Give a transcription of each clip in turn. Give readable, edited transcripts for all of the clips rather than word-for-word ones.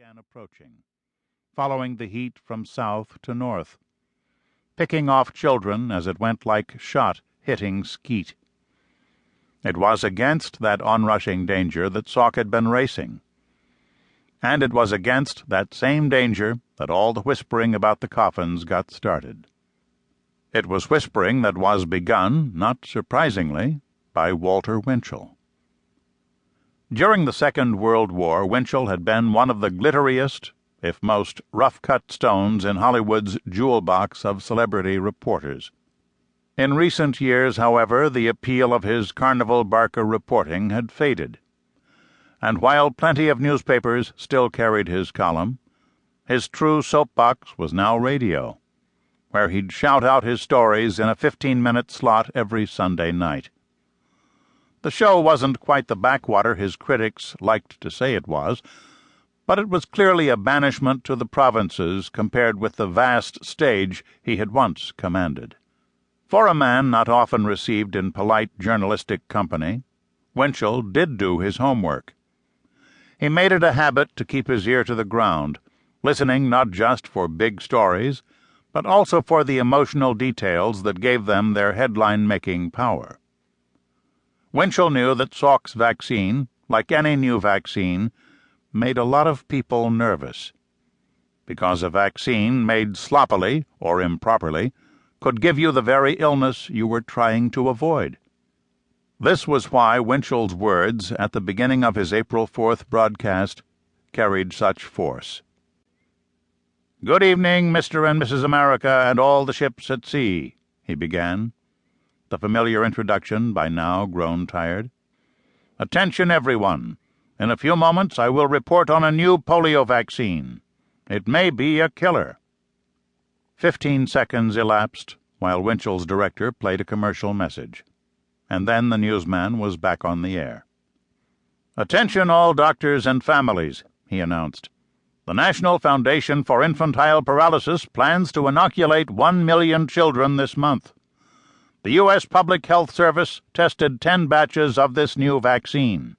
began approaching, following the heat from south to north, picking off children as it went like shot hitting skeet. It was against that onrushing danger that Salk had been racing, and it was against that same danger that all the whispering about the coffins got started. It was whispering that was begun, not surprisingly, by Walter Winchell. During the Second World War, Winchell had been one of the glitteriest, if most rough-cut stones in Hollywood's jewel box of celebrity reporters. In recent years, however, the appeal of his Carnival Barker reporting had faded, and while plenty of newspapers still carried his column, his true soapbox was now radio, where he'd shout out his stories in a 15-minute slot every Sunday night. The show wasn't quite the backwater his critics liked to say it was, but it was clearly a banishment to the provinces compared with the vast stage he had once commanded. For a man not often received in polite journalistic company, Winchell did do his homework. He made it a habit to keep his ear to the ground, listening not just for big stories, but also for the emotional details that gave them their headline-making power. Winchell knew that Salk's vaccine, like any new vaccine, made a lot of people nervous, because a vaccine made sloppily or improperly could give you the very illness you were trying to avoid. This was why Winchell's words at the beginning of his April 4th broadcast carried such force. "Good evening, Mr. and Mrs. America and all the ships at sea," he began, the familiar introduction by now grown tired. "Attention, everyone. In a few moments I will report on a new polio vaccine. It may be a killer." 15 seconds elapsed while Winchell's director played a commercial message, and then the newsman was back on the air. "Attention all doctors and families," he announced. "The National Foundation for Infantile Paralysis plans to inoculate 1 million children this month. The U.S. Public Health Service tested 10 batches of this new vaccine.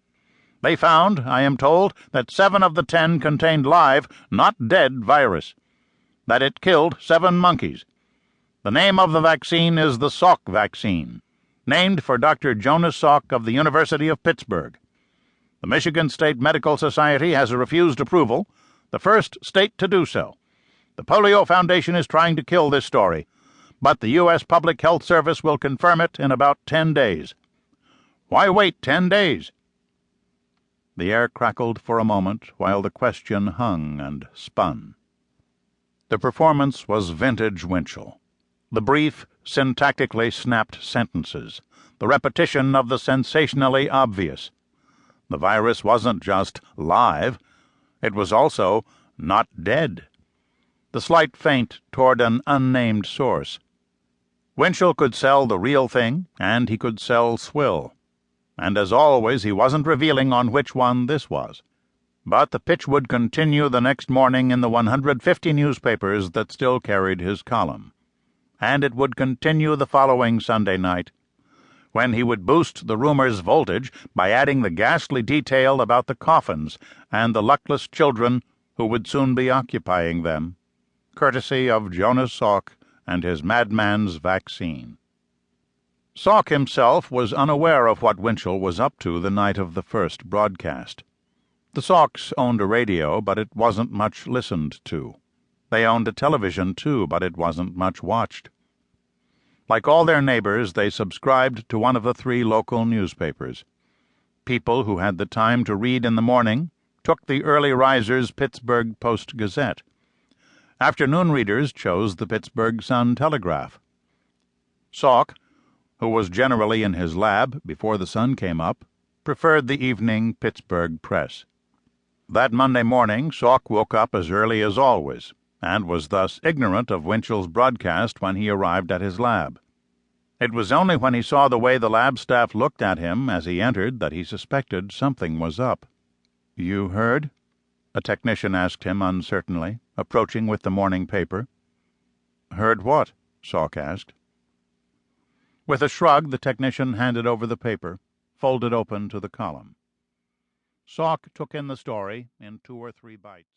They found, I am told, that 7 of the 10 contained live, not dead virus, that it killed 7 monkeys. The name of the vaccine is the Salk vaccine, named for Dr. Jonas Salk of the University of Pittsburgh. The Michigan State Medical Society has refused approval, the first state to do so. The Polio Foundation is trying to kill this story, but the U.S. Public Health Service will confirm it in about 10 days. Why wait 10 days? The air crackled for a moment while the question hung and spun. The performance was vintage Winchell. The brief, syntactically snapped sentences, the repetition of the sensationally obvious. The virus wasn't just live, it was also not dead. The slight feint toward an unnamed source. Winchell could sell the real thing, and he could sell swill. And as always, he wasn't revealing on which one this was. But the pitch would continue the next morning in the 150 newspapers that still carried his column. And it would continue the following Sunday night, when he would boost the rumor's voltage by adding the ghastly detail about the coffins and the luckless children who would soon be occupying them, courtesy of Jonas Salk and his madman's vaccine. Salk himself was unaware of what Winchell was up to the night of the first broadcast. The Salks owned a radio, but it wasn't much listened to. They owned a television, too, but it wasn't much watched. Like all their neighbors, they subscribed to one of the 3 local newspapers. People who had the time to read in the morning took the early risers' Pittsburgh Post-Gazette. Afternoon readers chose the Pittsburgh Sun-Telegraph. Salk, who was generally in his lab before the sun came up, preferred the evening Pittsburgh Press. That Monday morning, Salk woke up as early as always, and was thus ignorant of Winchell's broadcast when he arrived at his lab. It was only when he saw the way the lab staff looked at him as he entered that he suspected something was up. "You heard?" a technician asked him uncertainly, approaching with the morning paper. "Heard what?" Salk asked. With a shrug, the technician handed over the paper, folded open to the column. Salk took in the story in 2 or 3 bites.